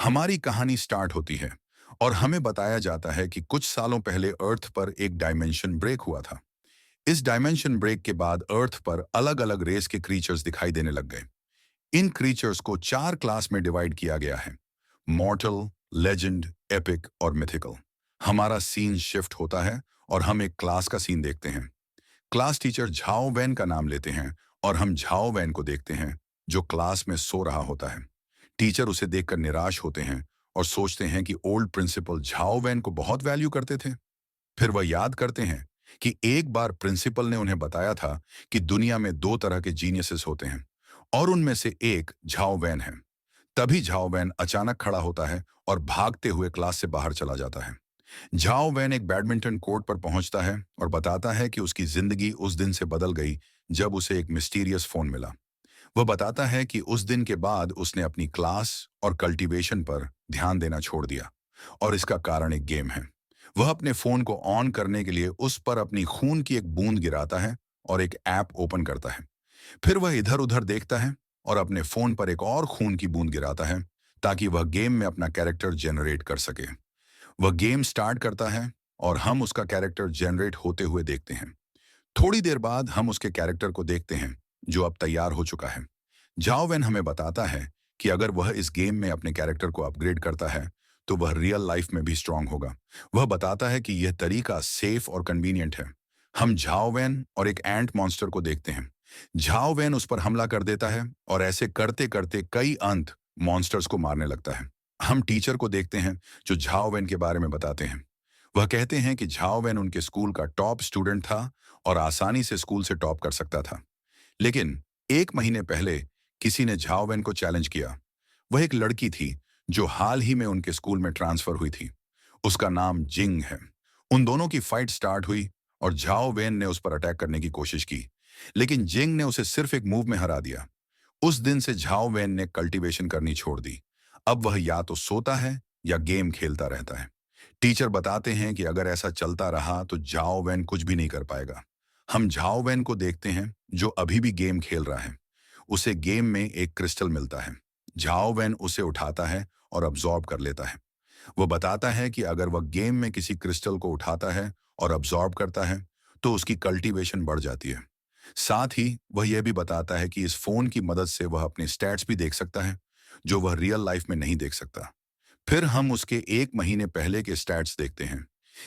हमारी कहानी स्टार्ट होती है और हमें बताया जाता है कि कुछ सालों पहले अर्थ पर एक डायमेंशन ब्रेक हुआ था। इस डायमेंशन ब्रेक के बाद अर्थ पर अलग अलग रेस के क्रीचर्स दिखाई देने लग गए। इन क्रीचर्स को 4 क्लास में डिवाइड किया गया है: मॉर्टल, लेजेंड, एपिक और मिथिकल। हमारा सीन शिफ्ट होता है और हम एक क्लास का सीन देखते हैं। क्लास टीचर झाओ वैन का नाम लेते हैं और हम झाओ वैन को देखते हैं, जो क्लास में सो रहा होता है। टीचर उसे देखकर निराश होते हैं और सोचते हैं कि ओल्ड प्रिंसिपल झाओ वैन को बहुत वैल्यू करते थे। फिर वह याद करते हैं कि एक बार प्रिंसिपल ने उन्हें बताया था कि दुनिया में 2 तरह के जीनियसेस होते हैं और उनमें से एक झाओ वैन है। तभी झाओ वैन अचानक खड़ा होता है और भागते हुए क्लास से बाहर चला जाता है। झाओ वैन एक बैडमिंटन कोर्ट पर पहुंचता है और बताता है कि उसकी जिंदगी उस दिन से बदल गई जब उसे एक मिस्टीरियस फोन मिला। वह बताता है कि उस दिन के बाद उसने अपनी क्लास और कल्टीवेशन पर ध्यान देना छोड़ दिया और इसका कारण एक गेम है। वह अपने फोन को ऑन करने के लिए उस पर अपनी खून की एक बूंद गिराता है और एक ऐप ओपन करता है। फिर वह इधर उधर देखता है और अपने फोन पर एक और खून की बूंद गिराता है ताकि वह गेम में अपना कैरेक्टर जनरेट कर सके। वह गेम स्टार्ट करता है और हम उसका कैरेक्टर जनरेट होते हुए देखते हैं। थोड़ी देर बाद हम उसके कैरेक्टर को देखते हैं, जो अब तैयार हो चुका है। जाओ वैन हमें बताता है कि अगर वह इस गेम में अपने कैरेक्टर को अपग्रेड करता है तो वह रियल लाइफ में भी स्ट्रांग होगा। वह बताता है कि यह तरीका सेफ और कन्वीनियंट है। हम झाओ वैन और एक एंट मॉन्स्टर को देखते हैं। झाओ वैन उस पर हमला कर देता है और ऐसे करते करते कई अंत मॉन्स्टर्स को मारने लगता है। हम टीचर को देखते हैं, जो झाओ वैन के बारे में बताते हैं। वह कहते हैं कि झाओ वैन उनके स्कूल का टॉप स्टूडेंट था और आसानी से स्कूल से टॉप कर सकता था। लेकिन 1 महीने पहले किसी ने झाओ वैन को चैलेंज किया। वह एक लड़की थी जो हाल ही में उनके स्कूल में ट्रांसफर हुई थी। उसका नाम जिंग है। उन दोनों की फाइट स्टार्ट हुई और झाओ वैन ने उस पर अटैक करने की कोशिश की, लेकिन जिंग ने उसे सिर्फ एक मूव में हरा दिया। उस दिन से झाओ वैन ने कल्टीवेशन करनी छोड़ दी। अब वह या तो सोता है या गेम खेलता रहता है। टीचर बताते हैं कि अगर ऐसा चलता रहा तो झाओ वैन कुछ भी नहीं कर पाएगा। हम झाओ वैन को देखते हैं, जो अभी भी गेम खेल रहा है। उसे गेम में एक क्रिस्टल मिलता है। झाओ वैन उसे उठाता है और अब्जॉर्ब कर लेता है। वो बताता है कि अगर वह गेम में किसी क्रिस्टल को उठाता है और अब्जॉर्ब करता है तो उसकी कल्टीवेशन बढ़ जाती है। साथ ही वह यह भी बताता है कि इस फोन की मदद से वह अपने स्टैट्स भी देख सकता है, जो वह रियल लाइफ में नहीं देख सकता। फिर हम उसके 1 महीने पहले के स्टैट्स देखते हैं।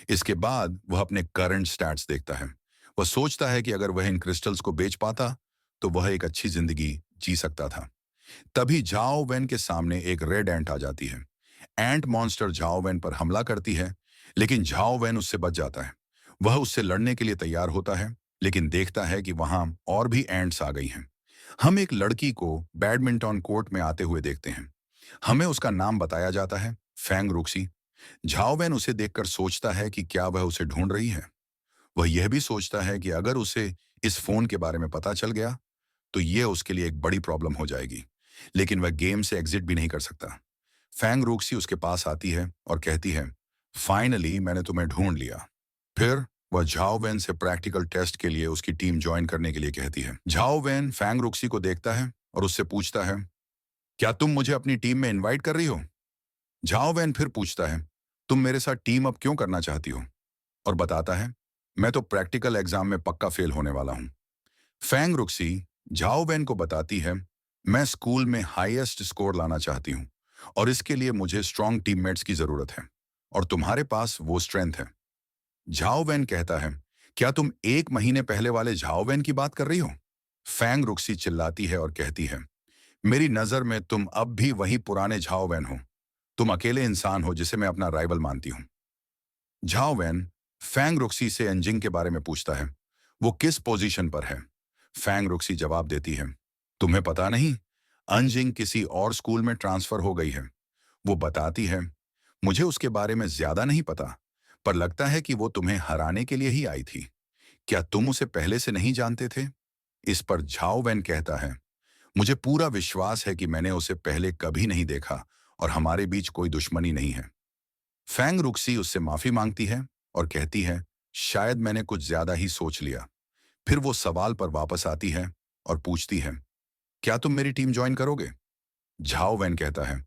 इसके बाद वह अपने करंट स्टैट्स देखता है। वह सोचता है कि अगर वह इन क्रिस्टल्स को बेच पाता तो वह एक अच्छी जिंदगी जी सकता था। तभी झाओ वैन के सामने एक रेड एंट आ जाती है। एंट मॉन्स्टर झाओ वैन पर हमला करती है, लेकिन झाओ वैन उससे बच जाता है। वह उससे लड़ने के लिए तैयार होता है, लेकिन देखता है कि वहां और भी एंट्स आ गई हैं। हम एक लड़की को बैडमिंटन कोर्ट में आते हुए देखते हैं। हमें उसका नाम बताया जाता है, फैंग रुक्सी। झाओ वैन उसे देखकर सोचता है कि क्या वह उसे ढूंढ रही है। वह यह भी सोचता है कि अगर उसे इस फोन के बारे में पता चल गया तो यह उसके लिए एक बड़ी प्रॉब्लम हो जाएगी, लेकिन वह गेम से एग्जिट भी नहीं कर सकता। फैंग रूक्सी उसके पास आती है और कहती है, फाइनली मैंने तुम्हें ढूंढ लिया। फिर वह झाओ वैन से प्रैक्टिकल टेस्ट के लिए उसकी टीम ज्वाइन करने के लिए कहती है। झाओ वैन फैंग रूक्सी को देखता है और उससे पूछता है, क्या तुम मुझे अपनी टीम में इनवाइट कर रही हो? झाओ वैन फिर पूछता है, तुम मेरे साथ टीम अप क्यों करना चाहती हो? और बताता है, मैं तो प्रैक्टिकल एग्जाम में पक्का फेल होने वाला हूं। फैंग रुक्सी झाओ वैन को बताती है, मैं स्कूल में हाईएस्ट स्कोर लाना चाहती हूँ और इसके लिए मुझे स्ट्रांग टीममेट्स की जरूरत है और तुम्हारे पास वो स्ट्रेंथ है। झाओ वैन कहता है, क्या तुम 1 महीने पहले वाले झाओ वैन की बात कर रही हो? फैंग रुक्सी चिल्लाती है और कहती है, मेरी नजर में तुम अब भी वही पुराने झाओ वैन हो। तुम अकेले इंसान हो जिसे मैं अपना राइवल मानती हूँ। झाओ वैन फैंग रुक्सी से एंजिंग के बारे में पूछता है, वो किस पोजीशन पर है? फैंग रुक्सी जवाब देती है, तुम्हें पता नहीं, अंजिंग किसी और स्कूल में ट्रांसफर हो गई है। वो बताती है, मुझे उसके बारे में ज्यादा नहीं पता, पर लगता है कि वो तुम्हें हराने के लिए ही आई थी। क्या तुम उसे पहले से नहीं जानते थे? इस पर झाओ वैन कहता है, मुझे पूरा विश्वास है कि मैंने उसे पहले कभी नहीं देखा और हमारे बीच कोई दुश्मनी नहीं है। फैंग रुक्सी उससे माफी मांगती है और कहती है, शायद मैंने कुछ ज्यादा ही सोच लिया। फिर वो सवाल पर वापस आती है और पूछती है, क्या तुम मेरी टीम ज्वाइन करोगे? झाओ वैन कहता है,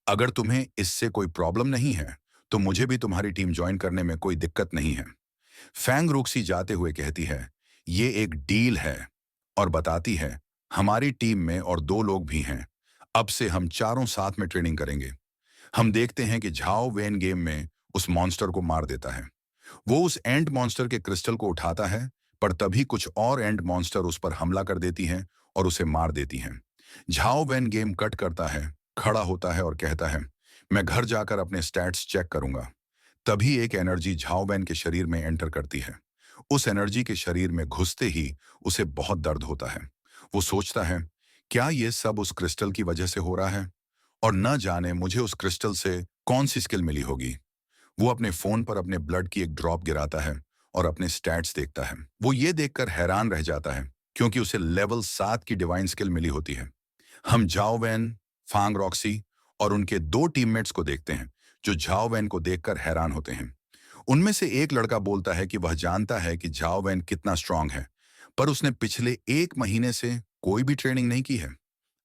अगर तुम्हें इससे कोई प्रॉब्लम नहीं है, तो मुझे भी तुम्हारी टीम ज्वाइन करने में कोई दिक्कत नहीं है। फैंग रोक्सी जाते हुए कहती है, ये एक डील है, और बताती है, हमारी टीम में और 2 लोग भी हैं। अब से हम चारों साथ में ट्रेनिंग करेंगे। हम देखते हैं कि झाओ वेन गेम में उस मॉन्स्टर को मार देता है। वो उस एंट मॉन्स्टर के क्रिस्टल को उठाता है, पर तभी कुछ और एंट मॉन्स्टर उस पर हमला कर देती हैं और उसे मार देती हैं। झाओ वेन गेम कट करता है, खड़ा होता है और कहता है, मैं घर जाकर अपने स्टैट्स चेक करूंगा। तभी एक एनर्जी झाओ वैन के शरीर में एंटर करती है। उस एनर्जी के शरीर में घुसते ही उसे बहुत दर्द होता है। वो सोचता है, क्या ये सब उस क्रिस्टल की वजह से हो रहा है, और न जाने मुझे उस क्रिस्टल से कौन सी स्किल मिली होगी। वो अपने फोन पर अपने ब्लड की एक ड्रॉप गिराता है और अपने स्टैट्स देखता है। वो ये देखकर हैरान रह जाता है, क्योंकि उसे लेवल 7 की डिवाइन स्किल मिली होती है। हम झाओ वैन, फांग रॉक्सी और उनके 2 टीममेट्स को देखते हैं, जो झाओ वैन को देखकर हैरान होते हैं। उनमें से एक लड़का बोलता है कि वह जानता है कि झाओ वैन कितना स्ट्रांग है, पर उसने पिछले 1 महीने से कोई भी ट्रेनिंग नहीं की है।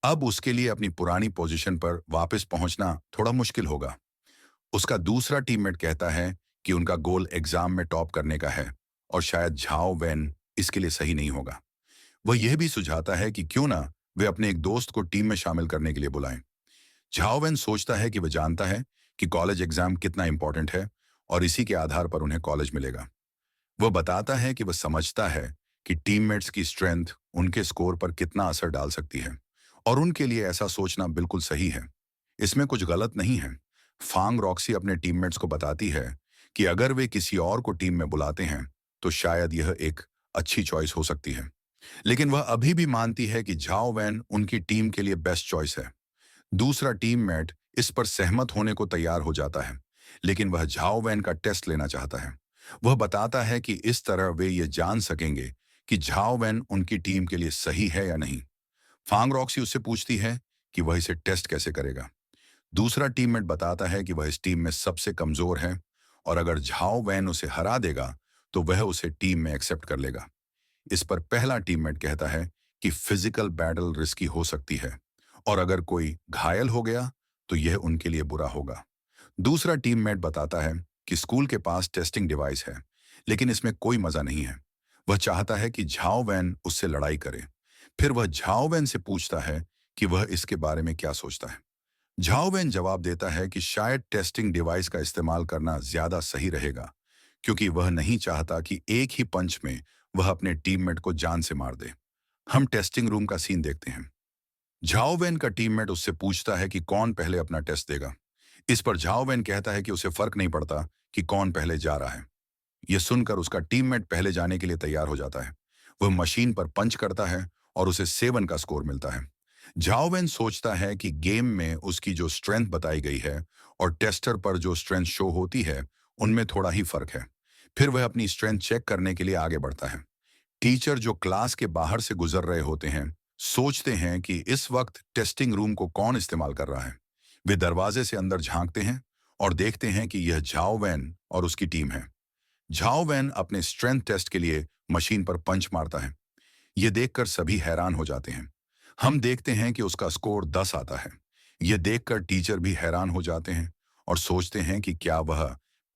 अब उसके लिए अपनी पुरानी पोजीशन पर वापस पहुंचना थोड़ा मुश्किल होगा। उसका दूसरा टीममेट कहता है कि उनका गोल एग्जाम में टॉप करने का है, और शायद झाओ वैन इसके लिए सही नहीं होगा। वह यह भी सुझाता है कि क्यों ना वे अपने एक दोस्त को टीम में शामिल करने के लिए बुलाएं। झाओ वैन सोचता है कि वह जानता है कि कॉलेज एग्जाम कितना इंपॉर्टेंट है, और इसी के आधार पर उन्हें कॉलेज मिलेगा। वह बताता है कि वह समझता है कि टीममेट्स की स्ट्रेंथ उनके स्कोर पर कितना असर डाल सकती है, और उनके लिए ऐसा सोचना बिल्कुल सही है। इसमें कुछ गलत नहीं है। फांग रॉक्सी अपने टीममेट्स को बताती है कि अगर वे किसी और को टीम में बुलाते हैं, तो शायद यह एक अच्छी चॉइस हो सकती है। लेकिन वह अभी भी मानती है कि झाओ वैन उनकी टीम के लिए बेस्ट चॉइस है। दूसरा टीममेट इस पर सहमत होने को तैयार हो जाता है, लेकिन वह झाओ वैन का टेस्ट लेना चाहता है। वह बताता है कि इस तरह वे ये जान सकेंगे कि झाओ वैन उनकी टीम के लिए सही है या नहीं। फांग रॉक्सी उससे पूछती है कि वह इसे टेस्ट कैसे करेगा। दूसरा टीममेट बताता है कि वह इस टीम में सबसे कमजोर है, और अगर झाओ वैन उसे हरा देगा, तो वह उसे टीम में एक्सेप्ट कर लेगा। इस पर पहला टीममेट कहता है कि फिजिकल बैटल रिस्की हो सकती है, और अगर कोई घायल हो गया, तो यह उनके लिए बुरा होगा। दूसरा टीममेट बताता है कि स्कूल के पास टेस्टिंग डिवाइस है, लेकिन इसमें कोई मजा नहीं है। वह चाहता है कि झाओ वैन उससे लड़ाई करे। फिर वह झाओ वैन से पूछता है कि वह इसके बारे में क्या सोचता है। झाओ वैन जवाब देता है कि शायद टेस्टिंग डिवाइस का इस्तेमाल करना ज्यादा सही रहेगा, क्योंकि वह नहीं चाहता कि एक ही पंच में वह अपने टीममेट को जान से मार दे। हम टेस्टिंग रूम का सीन देखते हैं। झाओ वैन का टीममेट उससे पूछता है कि कौन पहले अपना टेस्ट देगा। इस पर झाओ वैन कहता है कि उसे फर्क नहीं पड़ता कि कौन पहले जा रहा है। यह सुनकर उसका टीममेट पहले जाने के लिए तैयार हो जाता है। वह मशीन पर पंच करता है और उसे 7 का स्कोर मिलता है। झाओ वैन सोचता है कि गेम में उसकी जो स्ट्रेंथ बताई गई है और टेस्टर पर जो स्ट्रेंथ शो होती है, उनमें थोड़ा ही फर्क है। फिर वह अपनी स्ट्रेंथ चेक करने के लिए आगे बढ़ता है। टीचर जो क्लास के बाहर से गुजर रहे होते हैं, सोचते हैं कि इस वक्त टेस्टिंग रूम को कौन इस्तेमाल कर रहा है। वे दरवाजे से अंदर झांकते हैं और देखते हैं कि यह झाओ वैन और उसकी टीम है। झाओ वैन अपने स्ट्रेंथ टेस्ट के लिए मशीन पर पंच मारता है। यह देखकर सभी हैरान हो जाते हैं। हम देखते हैं कि उसका स्कोर 10 आता है। यह देखकर टीचर भी हैरान हो जाते हैं और सोचते हैं कि क्या वह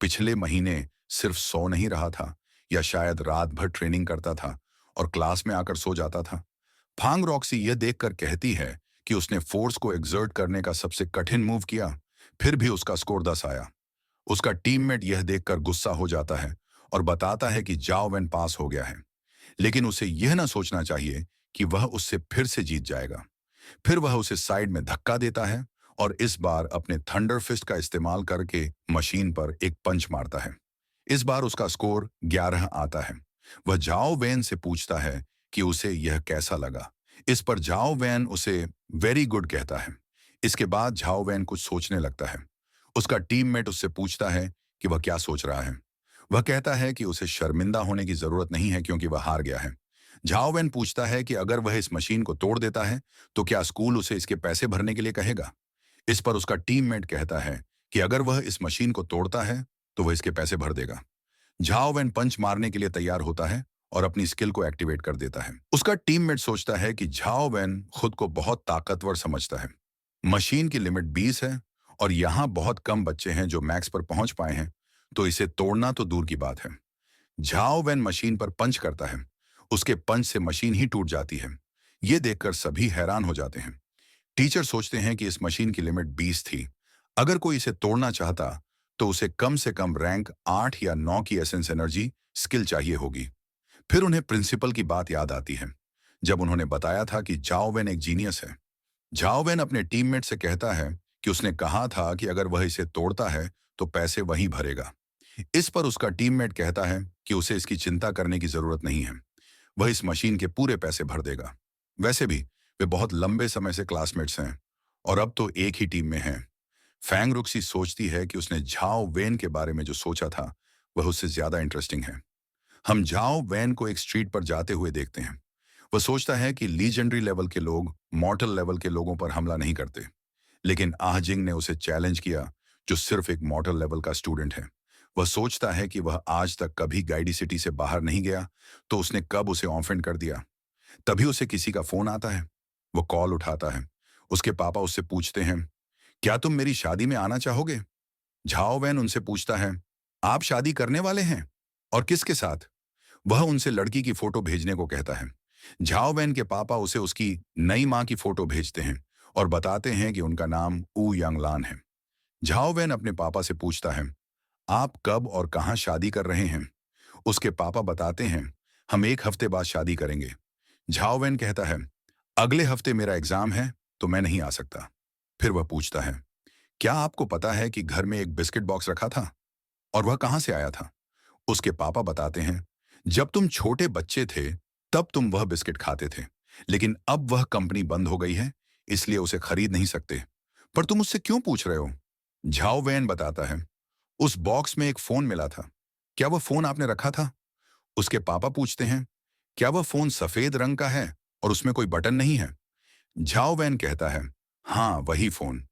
पिछले महीने सिर्फ सो नहीं रहा था, या शायद रात भर ट्रेनिंग करता था और क्लास में आकर सो जाता था। फांग रॉक्सी यह देखकर कहती है कि उसने फोर्स को एक्सर्ट करने का सबसे कठिन मूव किया, फिर भी उसका स्कोर 10 आया। उसका टीममेट यह देखकर गुस्सा हो जाता है और बताता है कि जाओ वैन पास हो गया है, लेकिन उसे यह ना सोचना चाहिए कि वह उससे फिर से जीत जाएगा। फिर वह उसे साइड में धक्का देता है और इस बार अपने थंडर फिस्ट का इस्तेमाल करके मशीन पर एक पंच मारता है। इस बार उसका स्कोर 11 आता है। वह जाओ वैन से पूछता है कि उसे यह कैसा लगा। इस पर जाओ वैन उसे वेरी गुड कहता है। इसके बाद जाओ वैन कुछ सोचने लगता है। उसका टीममेट उससे पूछता है कि वह क्या सोच रहा है। वह कहता है कि उसे शर्मिंदा होने की जरूरत नहीं है, क्योंकि वह हार गया है। झाओ वैन पूछता है कि अगर वह इस मशीन को तोड़ देता है, तो क्या स्कूल उसे इसके पैसे भरने के लिए कहेगा। इस पर उसका टीममेट कहता है कि अगर वह इस मशीन को तोड़ता है, तो वह इसके पैसे भर देगा। झाओ वैन पंच मारने के लिए तैयार होता है और अपनी स्किल को एक्टिवेट कर देता है। उसका टीममेट सोचता है कि झाओ वैन खुद को बहुत ताकतवर समझता है। मशीन की लिमिट 20 है और यहाँ बहुत कम बच्चे हैं जो मैक्स पर पहुंच पाए हैं, तो इसे तोड़ना तो दूर की बात है। झाओ वैन मशीन पर पंच करता है। उसके पंच से मशीन ही टूट जाती है। ये देखकर सभी हैरान हो जाते हैं। टीचर सोचते हैं कि इस मशीन की लिमिट 20 थी। अगर कोई इसे तोड़ना चाहता तो उसे कम से कम रैंक 8 या 9 की एसेंस एनर्जी स्किल चाहिए होगी। फिर उन्हें प्रिंसिपल की बात याद आती है, जब उन्होंने बताया था कि झाओ वैन एक जीनियस है। झाओ वैन अपने टीममेट से कहता है कि उसने कहा था कि अगर वह इसे तोड़ता है तो पैसे वहीं भरेगा। इस पर उसका टीममेट कहता है कि उसे इसकी चिंता करने की जरूरत नहीं है, वह इस मशीन के पूरे पैसे भर देगा। वैसे भी वे बहुत लंबे समय से क्लासमेट्स हैं और अब तो एक ही टीम में हैं। फैंग रुक्सी सोचती है कि उसने झाओ वेन के बारे में जो सोचा था वह उससे ज्यादा इंटरेस्टिंग है। हम झाओ वैन को एक स्ट्रीट पर जाते हुए देखते हैं। वह सोचता है कि लीजेंडरी लेवल के लोग मॉर्टल लेवल के लोगों पर हमला नहीं करते, लेकिन आहजिंग ने उसे चैलेंज किया, जो सिर्फ एक मॉर्टल लेवल का स्टूडेंट है। वह सोचता है कि वह आज तक कभी गाइडी सिटी से बाहर नहीं गया, तो उसने कब उसे ऑफेंड कर दिया। तभी उसे किसी का फोन आता है। वो कॉल उठाता है। उसके पापा उससे पूछते हैं, क्या तुम मेरी शादी में आना चाहोगे? झाओ वैन उनसे पूछता है, आप शादी करने वाले हैं? और किसके साथ? वह उनसे लड़की की फोटो भेजने को कहता है। झाओ वैन के पापा उसे उसकी नई मां की फोटो भेजते हैं और बताते हैं कि उनका नाम ऊ यांगलान है। झाओ वैन अपने पापा से पूछता है, आप कब और कहां शादी कर रहे हैं? उसके पापा बताते हैं, हम 1 हफ्ते बाद शादी करेंगे। झाओ वैन कहता है, अगले हफ्ते मेरा एग्जाम है तो मैं नहीं आ सकता। फिर वह पूछता है, क्या आपको पता है कि घर में एक बिस्किट बॉक्स रखा था और वह कहां से आया था? उसके पापा बताते हैं, जब तुम छोटे बच्चे थे तब तुम वह बिस्किट खाते थे, लेकिन अब वह कंपनी बंद हो गई है, इसलिए उसे खरीद नहीं सकते। पर तुम उससे क्यों पूछ रहे हो? झाओ वैन बताता है, उस बॉक्स में एक फोन मिला था। क्या वह फोन आपने रखा था? उसके पापा पूछते हैं, क्या वह फोन सफेद रंग का है और उसमें कोई बटन नहीं है? झाओ वैन कहता है, हाँ वही फोन।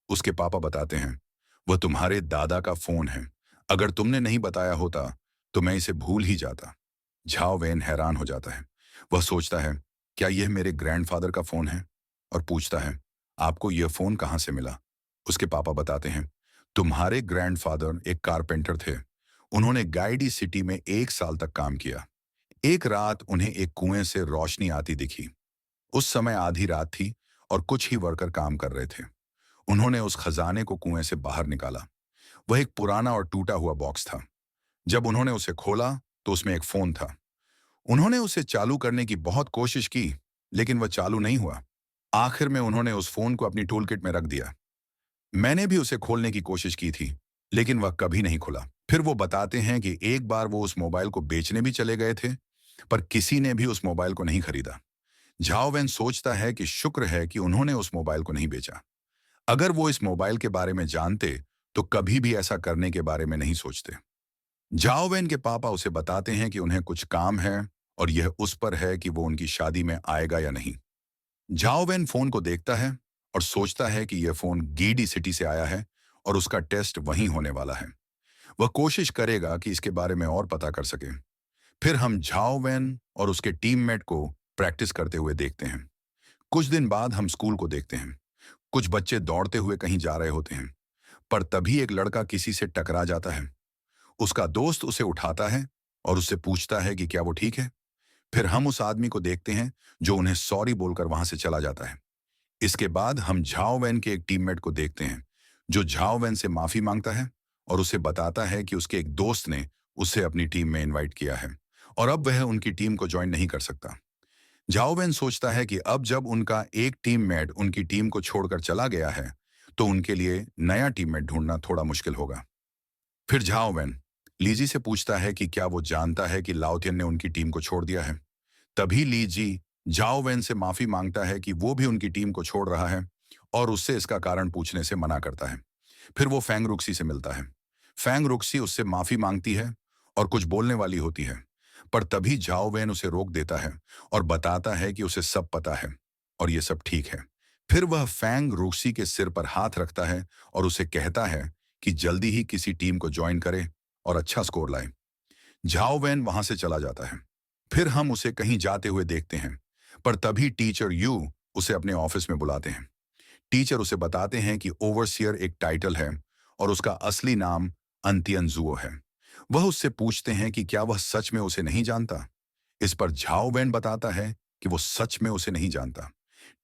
उसके पापा बताते हैं, वह तुम्हारे दादा का फोन है। अगर तुमने नहीं बताया होता तो मैं इसे भूल ही जाता। झाओ वैन हैरान हो जाता है। वह सोचता है, क्या यह मेरे ग्रैंडफादर का फोन है? और पूछता है, आपको यह फोन कहां से मिला? उसके पापा बताते हैं, तुम्हारे ग्रैंडफादर एक कारपेंटर थे। उन्होंने गाइडी सिटी में 1 साल तक काम किया। एक रात उन्हें एक कुएं से रोशनी आती दिखी। उस समय आधी रात थी और कुछ ही वर्कर काम कर रहे थे। उन्होंने उस खजाने को कुएं से बाहर निकाला। वह एक पुराना और टूटा हुआ बॉक्स था। जब उन्होंने उसे खोला तो उसमें एक फोन था। उन्होंने उसे चालू करने की बहुत कोशिश की, लेकिन वह चालू नहीं हुआ। आखिर में उन्होंने उस फोन को अपनी टूलकिट में रख दिया। मैंने भी उसे खोलने की कोशिश की थी, लेकिन वह कभी नहीं खुला। फिर वो बताते हैं कि एक बार वो उस मोबाइल को बेचने भी चले गए थे, पर किसी ने भी उस मोबाइल को नहीं खरीदा। झाओ वैन सोचता है कि शुक्र है कि उन्होंने उस मोबाइल को नहीं बेचा। अगर वो इस मोबाइल के बारे में जानते तो कभी भी ऐसा करने के बारे में नहीं सोचते। झाओ वैन के पापा उसे बताते हैं कि उन्हें कुछ काम है और यह उस पर है कि वो उनकी शादी में आएगा या नहीं। झाओ वैन फोन को देखता है और सोचता है कि यह फोन गीडी सिटी से आया है और उसका टेस्ट वहीं होने वाला है। वह कोशिश करेगा कि इसके बारे में और पता कर सके। फिर हम झाओ वैन और उसके टीममेट को प्रैक्टिस करते हुए देखते हैं। कुछ दिन बाद हम स्कूल को देखते हैं। कुछ बच्चे दौड़ते हुए कहीं जा रहे होते हैं, पर तभी एक लड़का किसी से टकरा जाता है। उसका दोस्त उसे उठाता है और उससे पूछता है कि क्या वो ठीक है। फिर हम उस आदमी को देखते हैं जो उन्हें सॉरी बोलकर वहां से चला जाता है। इसके बाद हम झाओ वैन के एक टीममेट को देखते हैं जो झाओ वैन से माफी मांगता है और उसे बताता है कि उसके एक दोस्त ने उसे अपनी टीम में इनवाइट किया है और अब वह उनकी टीम को ज्वाइन नहीं कर सकता। झाओ वैन सोचता है कि अब जब उनका एक टीममेट उनकी टीम को छोड़कर चला गया है तो उनके लिए नया टीममेट ढूंढना थोड़ा मुश्किल होगा। फिर झाओ वैन लीजी से पूछता है कि क्या वो जानता है कि लाओथियन ने उनकी टीम को छोड़ दिया है। तभी लीजी झाओ वैन से माफी मांगता है कि वो भी उनकी टीम को छोड़ रहा है और उससे इसका कारण पूछने से मना करता है। फिर वो फैंग रुक्सी से मिलता है। फैंग रुक्सी उससे माफी मांगती है और कुछ बोलने वाली होती है, पर तभी झाओ वैन उसे रोक देता है और बताता है कि उसे सब पता है और ये सब ठीक है। फिर वह फैंग रुक्सी के सिर पर हाथ रखता है और उसे कहता है कि जल्दी ही किसी टीम को ज्वाइन करे और अच्छा स्कोर लाए। झाओ वैन वहां से चला जाता है। फिर हम उसे कहीं जाते हुए देखते हैं, पर तभी टीचर यू उसे अपने ऑफिस में बुलाते हैं। टीचर उसे बताते हैं कि ओवरसियर एक टाइटल है और उसका असली नाम अंतियनजुओ है। वह उससे पूछते हैं कि क्या वह सच में उसे नहीं जानता। इस पर झाओ वैन बताता है कि वो सच में उसे नहीं जानता।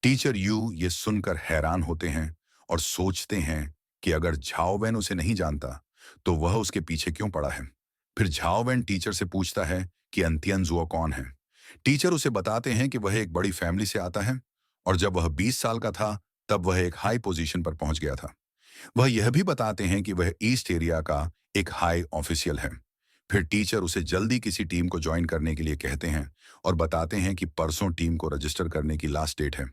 टीचर यू ये सुनकर हैरान होते हैं और सोचते हैं कि अगर झाओ वैन उसे नहीं जानता तो वह उसके पीछे क्यों पड़ा है। फिर झाओ वैन टीचर से पूछता है कि अंतियनजुओ कौन है। टीचर उसे बताते हैं कि वह एक बड़ी फैमिली से आता है और जब वह 20 साल का था तब वह एक हाई पोजीशन पर पहुंच गया था। वह यह भी बताते हैं कि वह ईस्ट एरिया का एक हाई ऑफिशियल है। फिर टीचर उसे जल्दी किसी टीम को ज्वाइन करने के लिए कहते हैं और बताते हैं कि परसों टीम को रजिस्टर करने की लास्ट डेट है।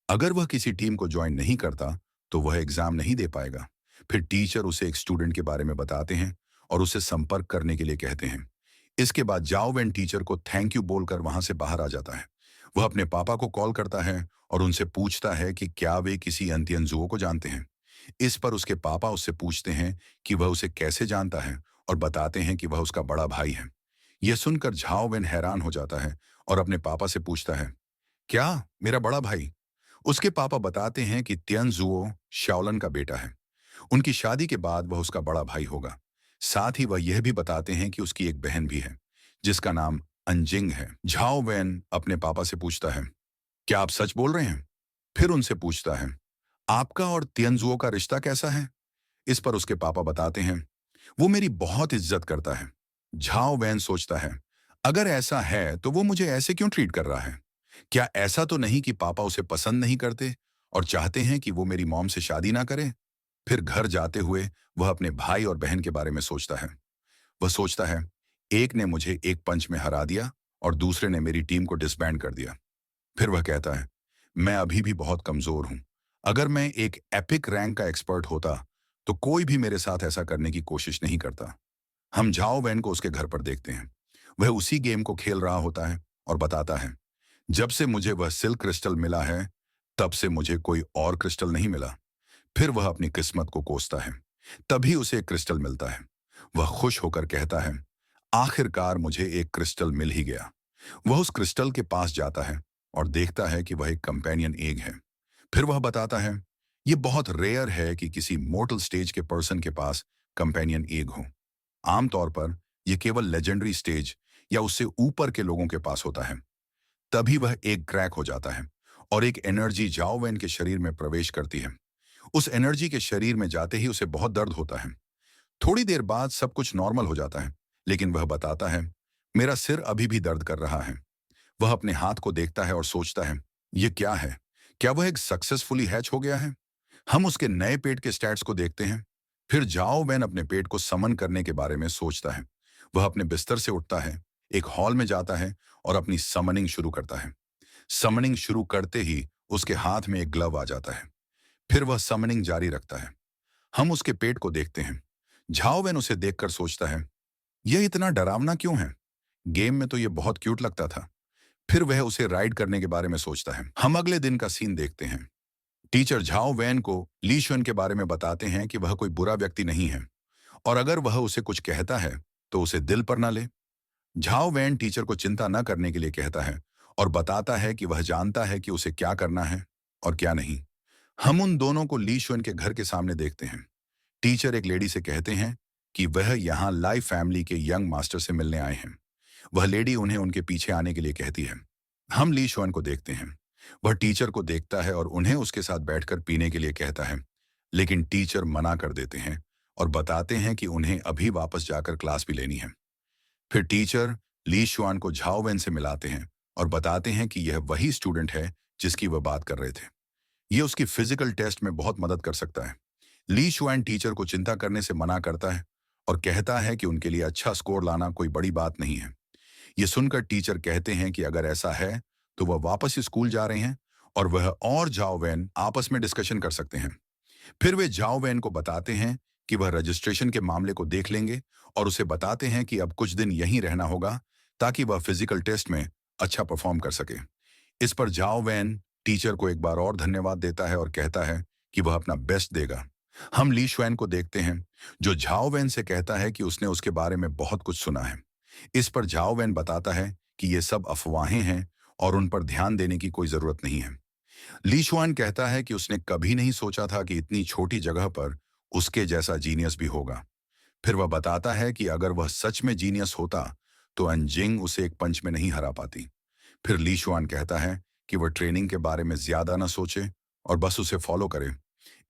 अगर वह किसी टीम को ज्वाइन नहीं करता तो वह एग्जाम नहीं दे पाएगा। फिर टीचर उसे एक स्टूडेंट के बारे में बताते हैं और उसे संपर्क करने के लिए कहते हैं। इसके बाद जाओ वैन टीचर को थैंक यू बोलकर वहां से बाहर आ जाता है। वह अपने पापा को कॉल करता है और उनसे पूछता है कि क्या वे किसी अंतियनजुओ को जानते हैं। इस पर उसके पापा उससे पूछते हैं कि वह उसे कैसे जानता है और बताते हैं कि वह उसका बड़ा भाई है। यह सुनकर झाओ वैन हैरान हो जाता है और अपने पापा से पूछता है, क्या मेरा बड़ा भाई? उसके पापा बताते हैं कि तियनजुओ शाओलन का बेटा है। उनकी शादी के बाद वह उसका बड़ा भाई होगा। साथ ही वह यह भी बताते हैं कि उसकी एक बहन भी है जिसका नाम अंजिंग है। झाओ वैन अपने पापा से पूछता है, क्या आप सच बोल रहे हैं? फिर उनसे पूछता है, आपका और तियनजुओ का रिश्ता कैसा है? इस पर उसके पापा बताते हैं, वो मेरी बहुत इज्जत करता है। झाओ वैन सोचता है, अगर ऐसा है तो वो मुझे ऐसे क्यों ट्रीट कर रहा है? क्या ऐसा तो नहीं कि पापा उसे पसंद नहीं करते और चाहते हैं कि वो मेरी मॉम से शादी ना करे? फिर घर जाते हुए वह अपने भाई और बहन के बारे में सोचता है। वह सोचता है, एक ने मुझे एक पंच में हरा दिया और दूसरे ने मेरी टीम को डिसबैंड कर दिया। फिर वह कहता है, मैं अभी भी बहुत कमजोर हूं। अगर मैं एक एपिक रैंक का एक्सपर्ट होता तो कोई भी मेरे साथ ऐसा करने की कोशिश नहीं करता। हम झाओ वैन को उसके घर पर देखते हैं। वह उसी गेम को खेल रहा होता है और बताता है, जब से मुझे वह सिल्क क्रिस्टल मिला है तब से मुझे कोई और क्रिस्टल नहीं मिला। फिर वह अपनी किस्मत को कोसता है। तभी उसे एक क्रिस्टल मिलता है। वह खुश होकर कहता है, आखिरकार मुझे एक क्रिस्टल मिल ही गया। वह उस क्रिस्टल के पास जाता है और देखता है कि वह एक कंपेनियन एग है। फिर वह बताता है, यह बहुत रेयर है कि किसी मोर्टल स्टेज के पर्सन के पास कंपेनियन एग हो। आमतौर पर यह केवल लेजेंडरी स्टेज या उससे ऊपर के लोगों के पास होता है। तभी वह एग क्रैक हो जाता है और एक एनर्जी जाओ वैन के शरीर में प्रवेश करती है। उस एनर्जी के शरीर में जाते ही उसे बहुत दर्द होता है। थोड़ी देर बाद सब कुछ नॉर्मल हो जाता है, लेकिन वह बताता है, मेरा सिर अभी भी दर्द कर रहा है। वह अपने हाथ को देखता है और सोचता है, ये क्या है? क्या वह एक सक्सेसफुली हैच हो गया है? हम उसके नए पेट के स्टैट्स को देखते हैं। फिर जाओ वैन अपने पेट को समन करने के बारे में सोचता है। वह अपने बिस्तर से उठता है, एक हॉल में जाता है और अपनी समनिंग शुरू करता है। समनिंग शुरू करते ही उसके हाथ में एक ग्लव आ जाता है। फिर वह समनिंग जारी रखता है। हम उसके पेट को देखते हैं। झाओ वैन उसे देखकर सोचता है, यह इतना डरावना क्यों है? गेम में तो यह बहुत क्यूट लगता था। फिर वह उसे राइड करने के बारे में सोचता है। हम अगले दिन का सीन देखते हैं। टीचर झाओ वैन को ली शुएन के बारे में बताते हैं कि वह कोई बुरा व्यक्ति नहीं है और अगर वह उसे कुछ कहता है तो उसे दिल पर ना ले। झाओ वैन टीचर को चिंता न करने के लिए कहता है और बताता है कि वह जानता है कि उसे क्या करना है और क्या नहीं। हम उन दोनों को ली शुएन के घर के सामने देखते हैं। टीचर एक लेडी से कहते हैं कि वह यहाँ लाइव फैमिली के यंग मास्टर से मिलने आए हैं। वह लेडी उन्हें उनके पीछे आने के लिए कहती है। हम ली शुएन को देखते हैं। वह टीचर को देखता है और उन्हें उसके साथ बैठकर पीने के लिए कहता है, लेकिन टीचर मना कर देते हैं और बताते हैं कि उन्हें अभी वापस जाकर क्लास भी लेनी है। फिर टीचर ली शुआन को झाओ वैन से मिलाते हैं और बताते हैं कि यह वही स्टूडेंट है जिसकी वह बात कर रहे थे। यह उसकी फिजिकल टेस्ट में बहुत मदद कर सकता है। ली शुआन टीचर को चिंता करने से मना करता है और कहता है कि उनके लिए अच्छा स्कोर लाना कोई बड़ी बात नहीं है। ये सुनकर टीचर कहते हैं कि अगर ऐसा है तो वह वापस स्कूल जा रहे हैं और वह और जाओ वैन आपस में डिस्कशन कर सकते हैं। फिर वे जाओ वैन को बताते हैं कि वह रजिस्ट्रेशन के मामले को देख लेंगे और उसे बताते हैं कि अब कुछ दिन यहीं रहना होगा ताकि वह फिजिकल टेस्ट में अच्छा परफॉर्म कर सके। इस पर जाओ वैन टीचर को एक बार और धन्यवाद देता है और कहता है कि वह अपना बेस्ट देगा। हम ली शुएन को देखते हैं जो झाओ वैन से कहता है कि उसने उसके बारे में बहुत कुछ सुना है। इस पर झाओ वैन बताता है कि ये सब अफवाहें हैं और उन पर ध्यान देने की कोई जरूरत नहीं है। ली शुआन कहता है कि उसने कभी नहीं सोचा था कि इतनी छोटी जगह पर उसके जैसा जीनियस भी होगा। फिर वह बताता है कि अगर वह सच में जीनियस होता तो अंजिंग उसे एक पंच में नहीं हरा पाती। फिर ली शुआन कहता है कि वह ट्रेनिंग के बारे में ज्यादा न सोचे और बस उसे फॉलो करे।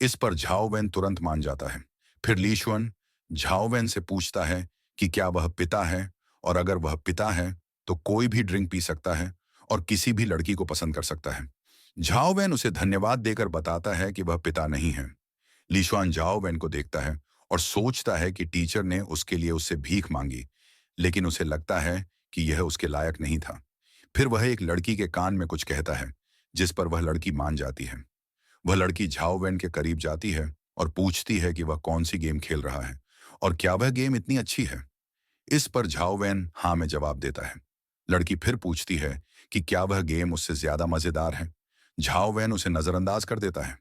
इस पर झाओ वैन तुरंत मान जाता है। फिर ली शुआन झाओ वैन से पूछता है कि क्या वह पिता है, और अगर वह पिता है तो कोई भी ड्रिंक पी सकता है और किसी भी लड़की को पसंद कर सकता है। झाओ वैन उसे धन्यवाद देकर बताता है कि वह पिता नहीं है। ली शुआन झाओ वैन को देखता है और सोचता है कि टीचर ने उसके लिए उससे भीख मांगी, लेकिन उसे लगता है कि यह उसके लायक नहीं था। फिर वह एक लड़की के कान में कुछ कहता है, जिस पर वह लड़की मान जाती है। वह लड़की झाओ वैन के करीब जाती है और पूछती है कि वह कौन सी गेम खेल रहा है और क्या वह गेम इतनी अच्छी है। इस पर झाओ वैन हाँ में जवाब देता है। लड़की फिर पूछती है कि क्या वह गेम उससे ज्यादा मजेदार है। झाओ वैन उसे नजरअंदाज कर देता है।